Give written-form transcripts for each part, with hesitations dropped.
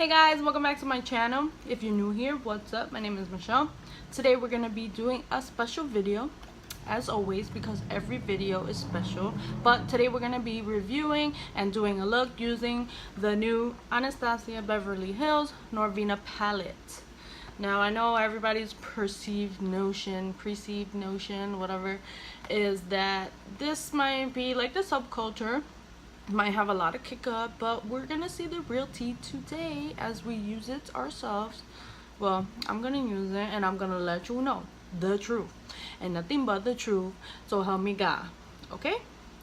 Hey guys, welcome back to my channel. If you're new here, what's up? My name is Michelle. Today we're gonna be doing a special video, as always, because every video is special. But today we're gonna be reviewing and doing a look using the new Anastasia Beverly Hills Norvina palette. Now I know everybody's perceived notion, whatever, is that this might be like the subculture, might have a lot of kick up, but we're gonna see the real tea today as we use it ourselves. Well, I'm gonna use it and I'm gonna let you know the truth and nothing but the truth, so help me God. Okay,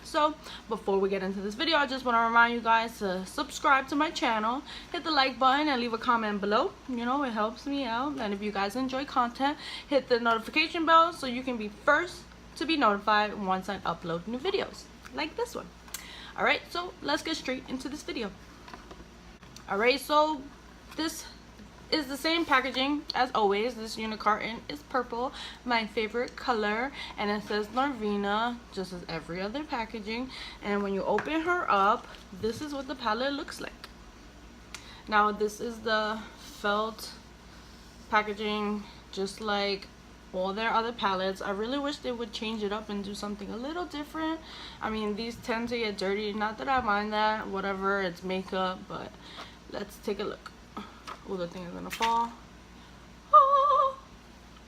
so before we get into this video, I just want to remind you guys to subscribe to my channel, hit the like button, and leave a comment below. You know, it helps me out. And if you guys enjoy content, hit the notification bell so you can be first to be notified once I upload new videos like this one. Alright, so let's get straight into this video. Alright, so this is the same packaging as always. This unit carton is purple, my favorite color, and it says Norvina just as every other packaging. And when you open her up, this is what the palette looks like. Now this is the felt packaging, just like all their other palettes. I really wish they would change it up and do something a little different. I mean, these tend to get dirty, not that I mind that, whatever, it's makeup, but let's take a look. Oh, the thing is gonna fall. Oh.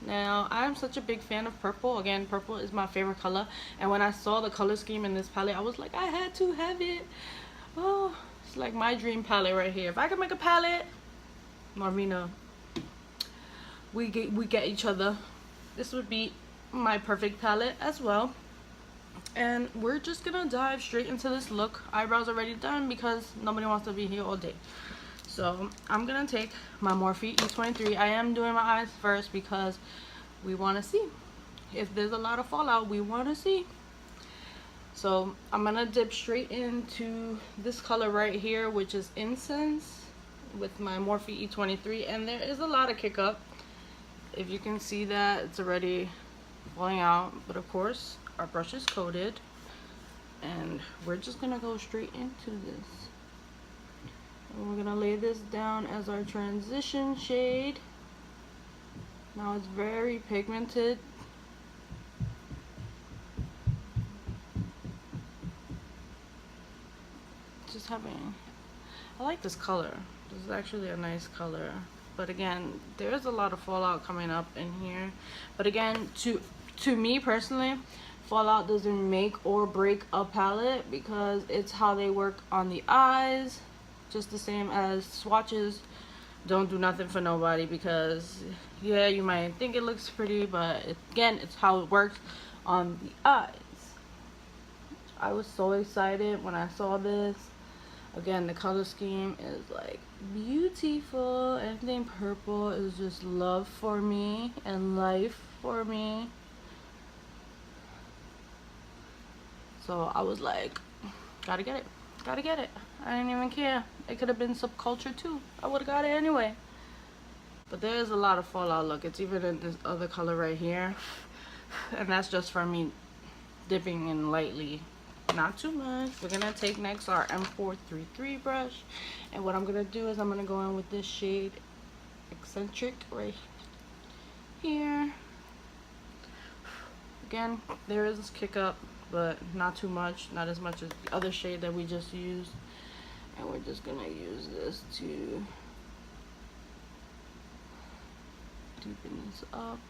Now I'm such a big fan of purple. Again, purple is my favorite color, and when I saw the color scheme in this palette, I was like, I had to have it. Oh, it's like my dream palette right here. If I could make a palette, Norvina, we get each other. This would be my perfect palette as well. And we're just gonna dive straight into this look. Eyebrows already done because nobody wants to be here all day. So I'm gonna take my Morphe E23. I am doing my eyes first because we want to see if there's a lot of fallout. We want to see. So I'm gonna dip straight into this color right here, which is Incense, with my Morphe E23, and there is a lot of kick up. If you can see that, it's already falling out, but of course our brush is coated, and we're just gonna go straight into this, and we're gonna lay this down as our transition shade. Now it's very pigmented, just having, I like this color. This is actually a nice color. But again, there's a lot of fallout coming up in here. But again, to me personally, fallout doesn't make or break a palette because it's how they work on the eyes. Just the same as swatches don't do nothing for nobody, because yeah, you might think it looks pretty, but again, it's how it works on the eyes. I was so excited when I saw this. Again, the color scheme is like beautiful. Everything purple is just love for me and life for me. So I was like, gotta get it, gotta get it. I didn't even care. It could have been subculture too. I would have got it anyway. But there's a lot of fallout. Look, it's even in this other color right here, and that's just from me dipping in lightly. Not too much. We're gonna take next our M433 brush, and what I'm gonna do is I'm gonna go in with this shade Eccentric right here. Again, there is this kick up, but not too much, not as much as the other shade that we just used. And we're just gonna use this to deepen this up.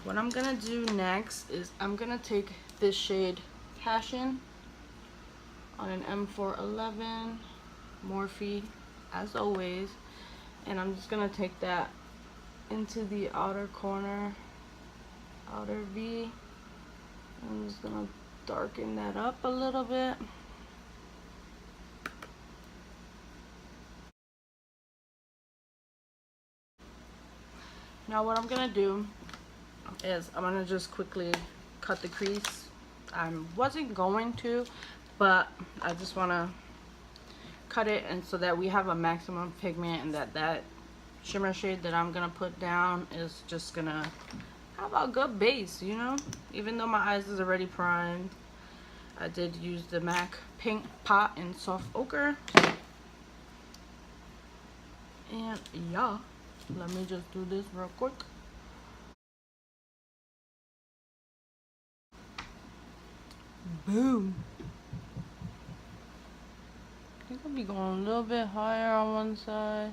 What I'm gonna do next is I'm gonna take this shade Passion on an M411 Morphe, as always, and I'm just gonna take that into the outer corner, outer V. I'm just gonna darken that up a little bit. Now what I'm gonna do is I'm gonna just quickly cut the crease. I wasn't going to, but I just want to cut it, and so that we have a maximum pigment, and that shimmer shade that I'm gonna put down is just gonna have a good base, you know. Even though my eyes is already primed, I did use the MAC Pink Pot in Soft Ochre. And yeah, let me just do this real quick. Boom. I think I'll be going a little bit higher on one side.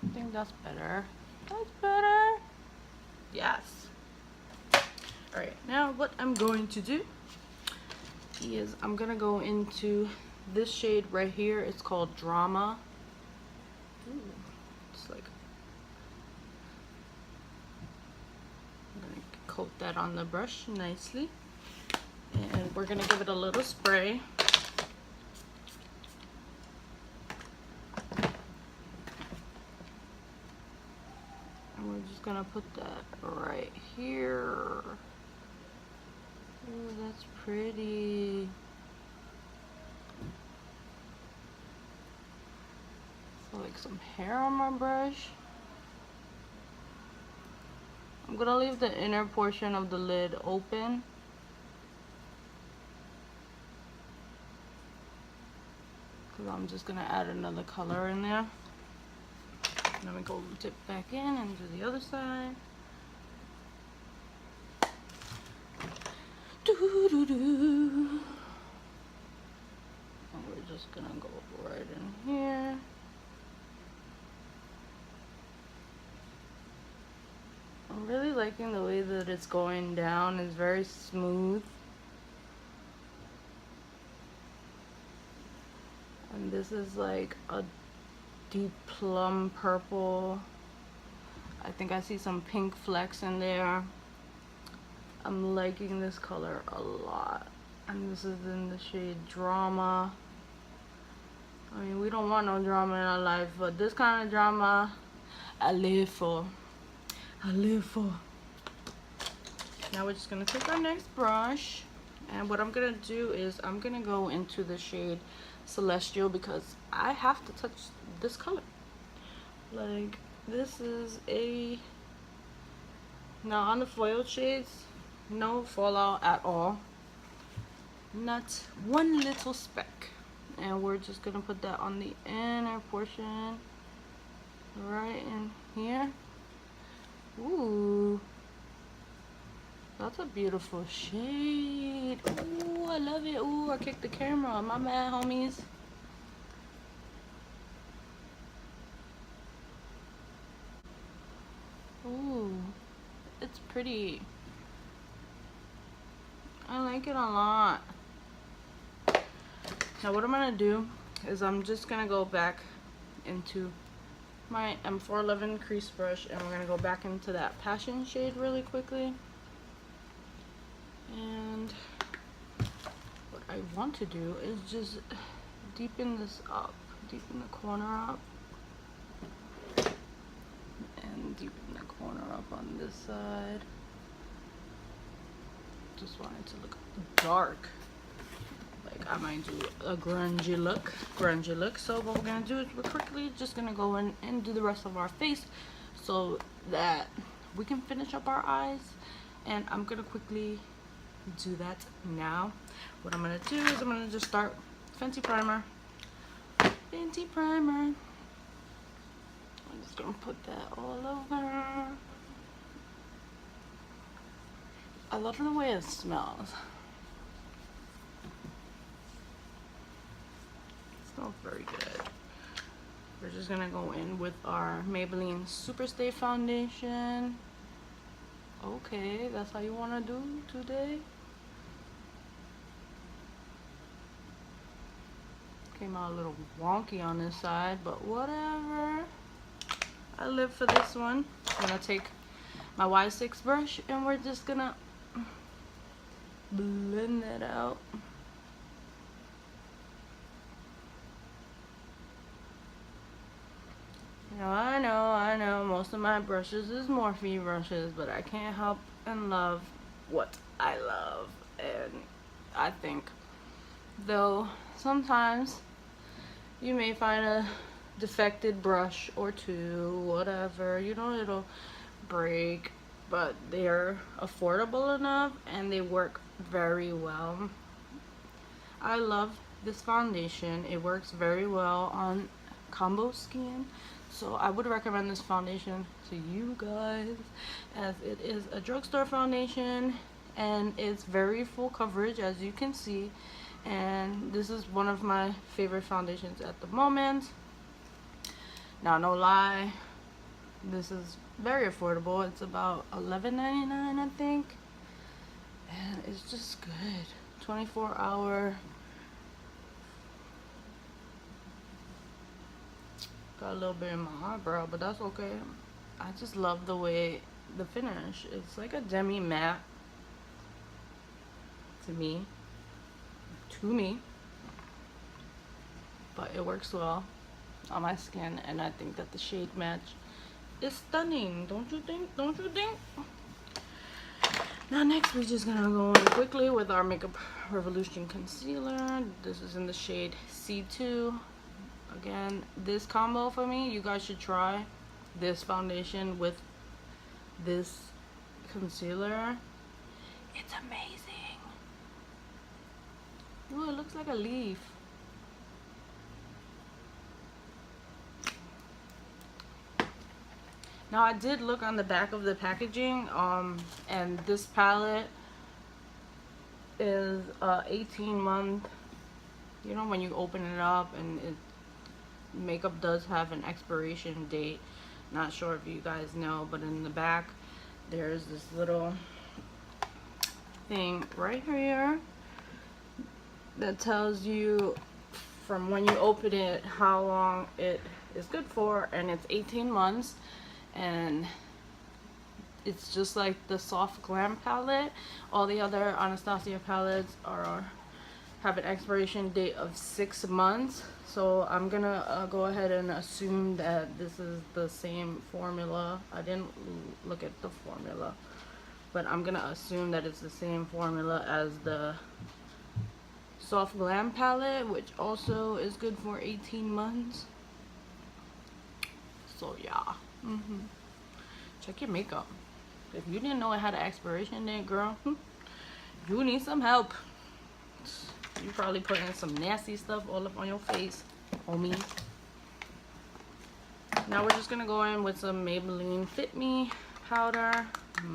I think that's better. That's better. Yes. Alright, now what I'm going to do is I'm gonna go into this shade right here. It's called Drama. Ooh, it's like, I'm gonna coat that on the brush nicely, and we're gonna give it a little spray. And we're just gonna put that right here. Ooh, that's pretty. Like some hair on my brush. I'm gonna leave the inner portion of the lid open. Because I'm just gonna add another color in there. Then we go dip back in and do the other side. And we're just gonna go right in here. I'm really liking the way that it's going down. It's very smooth. And this is like a deep plum purple. I think I see some pink flecks in there. I'm liking this color a lot. And this is in the shade Drama. I mean, we don't want no drama in our life, but this kind of drama I live for. I live for. Now we're just gonna take our next brush, and what I'm gonna do is I'm gonna go into the shade Celestial because I have to touch this color. Like, this is a, now on the foil shades, no fallout at all, not one little speck. And we're just gonna put that on the inner portion right in here. Ooh, that's a beautiful shade. Ooh, I love it. Ooh, I kicked the camera. My bad, homies. Ooh, it's pretty. I like it a lot. Now what I'm gonna do is I'm just gonna go back into my M411 crease brush, and we're gonna go back into that passion shade really quickly. And what I want to do is just deepen this up, deepen the corner up, and deepen the corner up on this side. Just want it to look dark. Like I might do a grungy look. So what we're gonna do is we're quickly just gonna go in and do the rest of our face so that we can finish up our eyes. And I'm gonna quickly do that now. What I'm gonna do is I'm gonna just start Fenty primer. Fenty primer. I'm just gonna put that all over. I love the way it smells. It smells very good. We're just gonna go in with our Maybelline Superstay foundation. Okay, that's how you wanna do today? Came out a little wonky on this side, but whatever. I live for this one. I'm gonna take my Y6 brush and we're just gonna blend that out. Now I know most of my brushes is Morphe brushes, but I can't help and love what I love. And I think, though sometimes you may find a defected brush or two, whatever, you know, it'll break, but they're affordable enough and they work very well. I love this foundation. It works very well on combo skin, so I would recommend this foundation to you guys, as it is a drugstore foundation and it's very full coverage, as you can see, and this is one of my favorite foundations at the moment. Now, no lie, this is very affordable. It's about $11.99, I think, and it's just good. 24-hour. Got a little bit in my eyebrow, but that's okay. I just love the way the finish. It's like a demi matte to me, but it works well on my skin, and I think that the shade match is stunning. Don't you think? Don't you think? Now next, we're just gonna go in quickly with our Makeup Revolution concealer. This is in the shade C2. Again, this combo for me, you guys should try this foundation with this concealer. It's amazing. Ooh, it looks like a leaf. Now, I did look on the back of the packaging, and this palette is 18-month. You know, when you open it up, and makeup does have an expiration date. Not sure if you guys know, but in the back there's this little thing right here that tells you from when you open it how long it is good for, and it's 18 months. And it's just like the Soft Glam palette. All the other Anastasia palettes have an expiration date of 6 months. So I'm gonna go ahead and assume that this is the same formula. I didn't look at the formula, but I'm gonna assume that it's the same formula as the Soft Glam palette, which also is good for 18 months. So yeah. Check your makeup. If you didn't know it had an expiration date, girl, you need some help. You probably putting some nasty stuff all up on your face, homie. Now we're just gonna go in with some Maybelline Fit Me powder,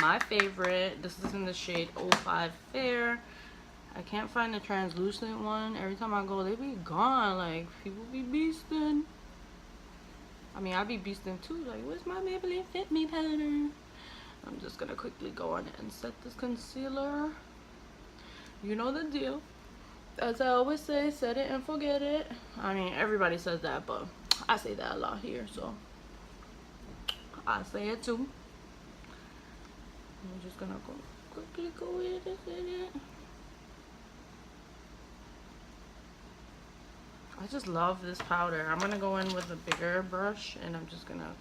my favorite. This is in the shade 05 Fair. I can't find the translucent one. Every time I go, they be gone. Like, people be beasting. I mean, I be beasting too. Like, where's my Maybelline Fit Me powder? I'm just gonna quickly go on and set this concealer. You know the deal. As I always say, set it and forget it. I mean, everybody says that, but I say that a lot here, so I say it too. I'm just gonna quickly go in and set it. I just love this powder. I'm gonna go in with a bigger brush, and I'm just gonna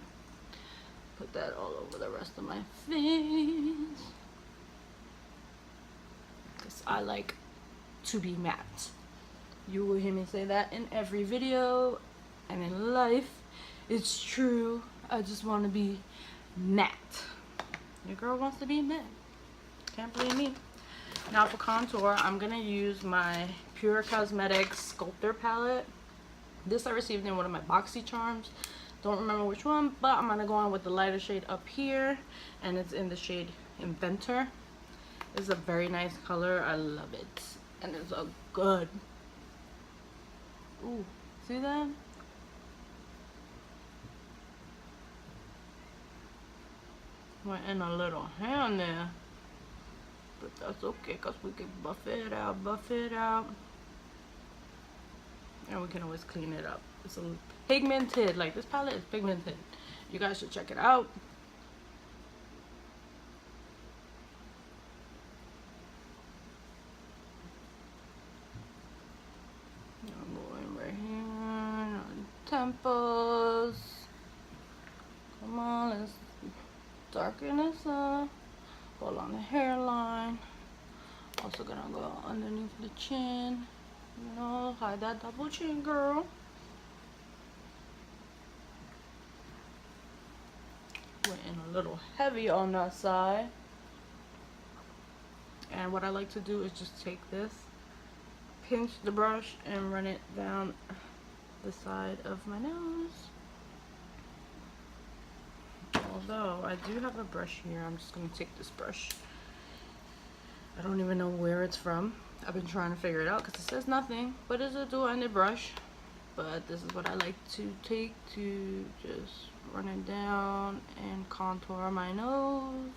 put that all over the rest of my face, because I like to be matte. You will hear me say that in every video, and in life, it's true. I just want to be matte. Your girl wants to be matte. Can't blame me. Now for contour, I'm gonna use my Pure Cosmetics Sculptor palette. This I received in one of my Boxy Charms. Don't remember which one, but I'm gonna go on with the lighter shade up here, and it's in the shade Inventor. It's a very nice color. I love it, and it's a good. Ooh, see that? Went in a little hand there, but that's okay, because we can buff it out, and we can always clean it up. It's a pigmented, like, this palette is pigmented. You guys should check it out. I'm going right here on temples. Come on, let's darken this up. Go along the hairline. Also gonna go underneath the chin. You know, hide that double chin, girl. Went in a little heavy on that side. And what I like to do is just take this, pinch the brush, and run it down the side of my nose. Although I do have a brush here, I'm just going to take this brush. I don't even know where it's from. I've been trying to figure it out because it says nothing, but it's a dual-ended brush. But this is what I like to take to just run it down and contour my nose.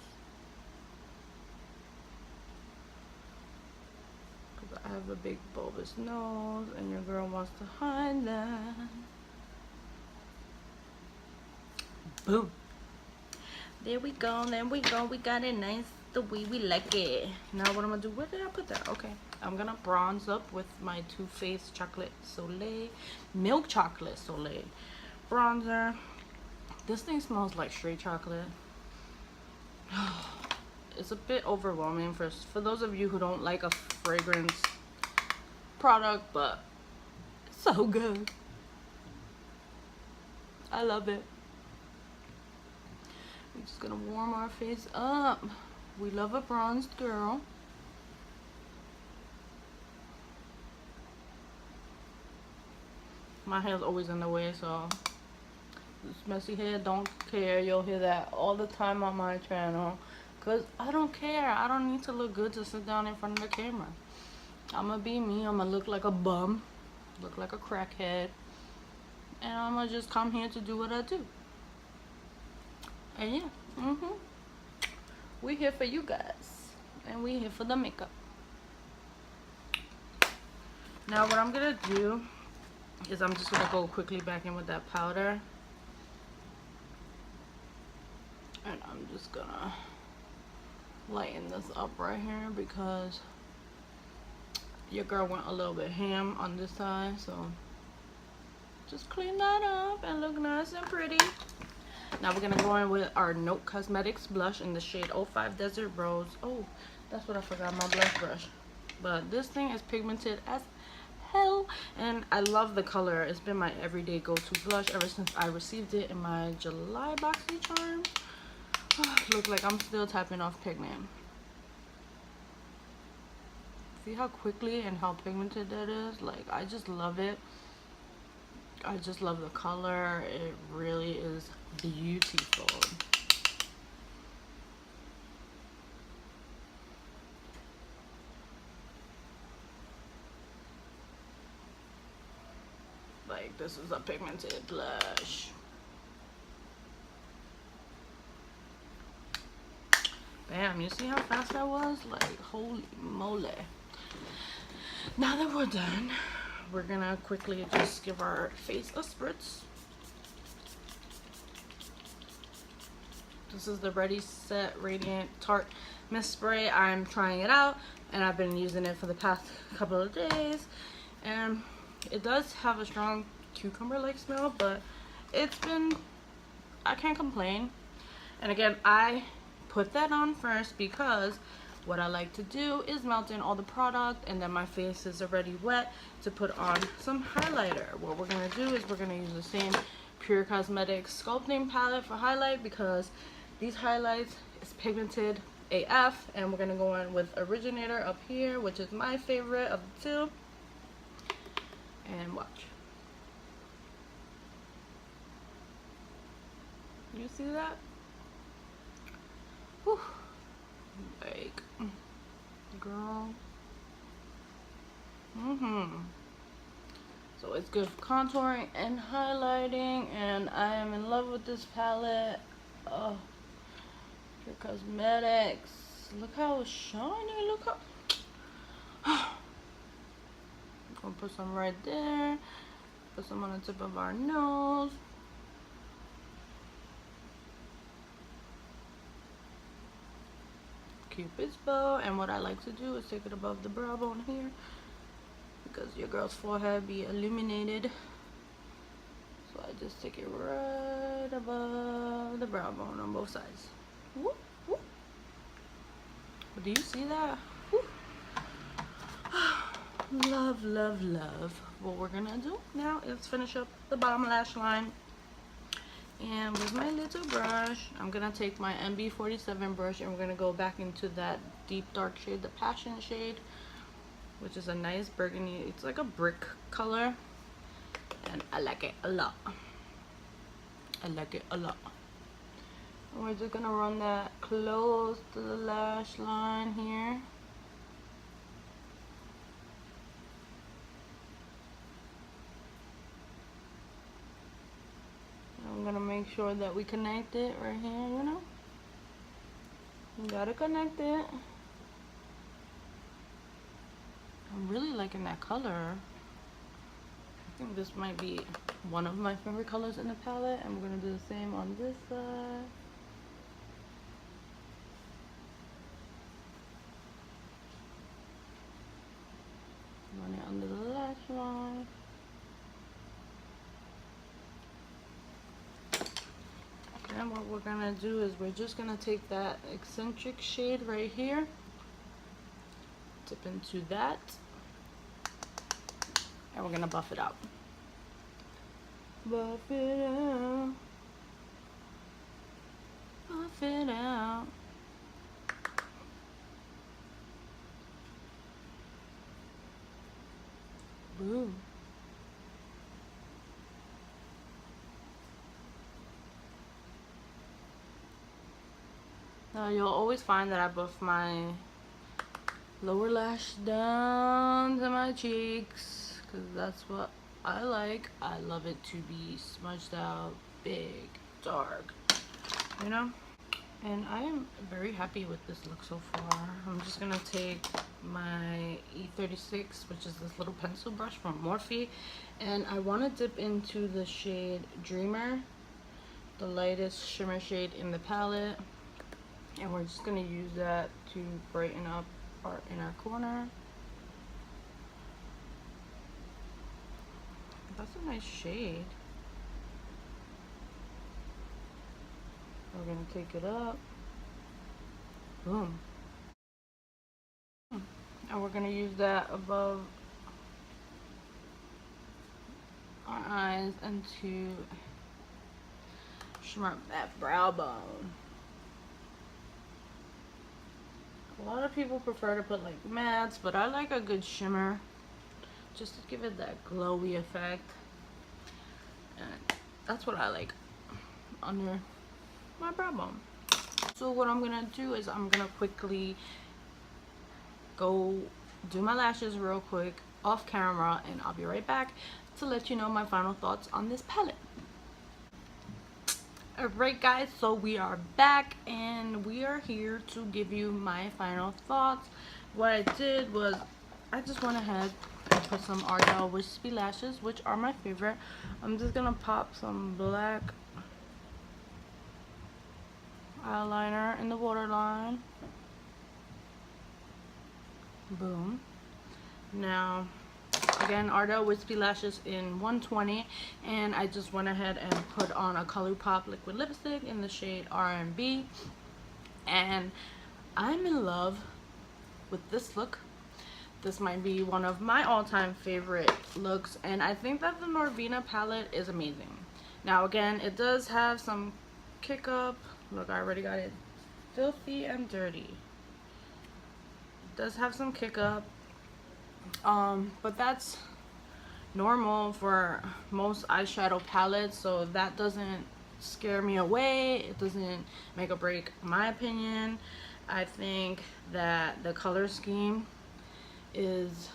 Because I have a big bulbous nose and your girl wants to hide that. Boom. There we go, there we go. We got it nice the way we like it. Now what I'm gonna do, where did I put that? Okay, I'm gonna bronze up with my Too Faced Chocolate Soleil, Milk Chocolate Soleil bronzer. This thing smells like straight chocolate. It's a bit overwhelming for those of you who don't like a fragrance product, but it's so good. I love it. We're just gonna warm our face up. We love a bronzed girl. My hair's always in the way, so this messy hair, don't care. You'll hear that all the time on my channel. Because I don't care. I don't need to look good to sit down in front of the camera. I'm gonna be me. I'm gonna look like a bum. Look like a crackhead. And I'm gonna just come here to do what I do. And yeah, we're here for you guys, and we're here for the makeup. Now what I'm gonna do is I'm just gonna go quickly back in with that powder, and I'm just gonna lighten this up right here because your girl went a little bit ham on this side, so just clean that up and look nice and pretty. Now we're gonna go in with our Note Cosmetics blush in the shade 05 Desert Rose. Oh, that's what I forgot, my blush brush. But this thing is pigmented as hell, and I love the color. It's been my everyday go-to blush ever since I received it in my July BoxyCharm. Look like I'm still tapping off pigment. See how quickly and how pigmented that is? Like, I just love it. I just love the color. It really is beautiful. Like, this is a pigmented blush. Bam, you see how fast that was? Like, holy moly. Now that we're done, we're gonna quickly just give our face a spritz. This is the Ready Set Radiant Tarte Mist Spray. I'm trying it out, and I've been using it for the past couple of days. And it does have a strong cucumber-like smell, but I can't complain. And again, I put that on first because what I like to do is melt in all the product, and then my face is already wet to put on some highlighter. What we're going to do is we're going to use the same Pure Cosmetics sculpting palette for highlight because these highlights is pigmented AF, and we're going to go in with Originator up here, which is my favorite of the two. And watch. You see that? Whew. Like, girl. So it's good for contouring and highlighting, and I am in love with this palette. Oh, Pure Cosmetics. Look how shiny. Look how. I'm gonna put some right there. Put some on the tip of our nose. Cupid's bow, and what I like to do is take it above the brow bone here because your girl's forehead be illuminated. So I just take it right above the brow bone on both sides. Whoop, whoop. Do you see that? Whoop. Love, love, love. What we're gonna do now is finish up the bottom lash line. And with my little brush, I'm gonna take my MB47 brush, and we're gonna go back into that deep dark shade, the Passion shade, which is a nice burgundy. It's like a brick color, and I like it a lot. I like it a lot. And we're just gonna run that close to the lash line here. I'm gonna make sure that we connect it right here, you know? You gotta connect it. I'm really liking that color. I think this might be one of my favorite colors in the palette, and we're gonna do the same on this side. Run it under the lash line. And what we're gonna do is we're just gonna take that eccentric shade right here, dip into that, and we're gonna buff it out. Buff it out. Buff it out. Boom. Now you'll always find that I buff my lower lash down to my cheeks, because that's what I like. I love it to be smudged out, big, dark, you know? And I am very happy with this look so far. I'm just gonna take my E36, which is this little pencil brush from Morphe, and I want to dip into the shade Dreamer, the lightest shimmer shade in the palette. And we're just gonna use that to brighten up our inner corner. That's a nice shade. We're gonna take it up. Boom. And we're gonna use that above our eyes and to shimmer up that brow bone. A lot of people prefer to put like mattes, but I like a good shimmer just to give it that glowy effect. And that's what I like under my brow bone. So what I'm gonna do is I'm gonna quickly go do my lashes real quick off camera, and I'll be right back to let you know my final thoughts on this palette. Alright guys, so we are back and we are here to give you my final thoughts. What I did was I just went ahead and put some Ardell Wispy lashes, which are my favorite. I'm just gonna pop some black eyeliner in the waterline. Boom. Now again, Ardell Wispy lashes in 120, and I just went ahead and put on a ColourPop liquid lipstick in the shade R&B, and I'm in love with this look. This might be one of my all-time favorite looks, and I think that the Norvina palette is amazing. Now again, it does have some kick up. Look, I already got it filthy and dirty. It does have some kick up. But that's normal for most eyeshadow palettes, so that doesn't scare me away. It doesn't make or break my opinion. I think that the color scheme is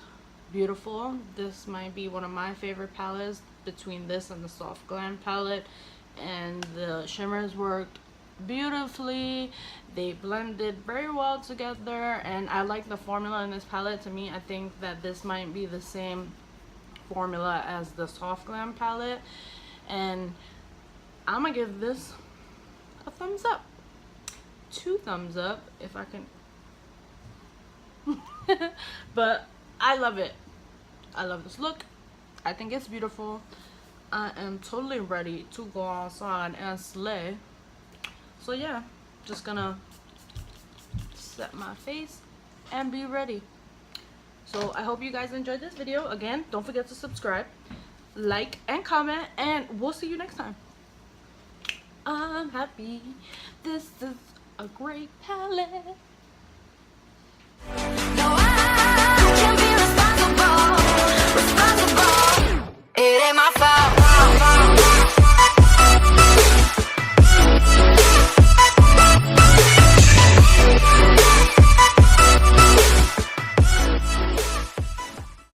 beautiful. This might be one of my favorite palettes between this and the Soft Glam palette, and the shimmers worked beautifully. They blended very well together, and I like the formula in this palette. To me, I think that this might be the same formula as the Soft Glam palette, and I'm gonna give this a thumbs up, 2 thumbs up if I can. But I love it. I love this look. I think it's beautiful. I am totally ready to go outside and slay. So yeah, just gonna set my face and be ready. So I hope you guys enjoyed this video. Again, don't forget to subscribe, like, and comment, and we'll see you next time. I'm happy. This is a great palette.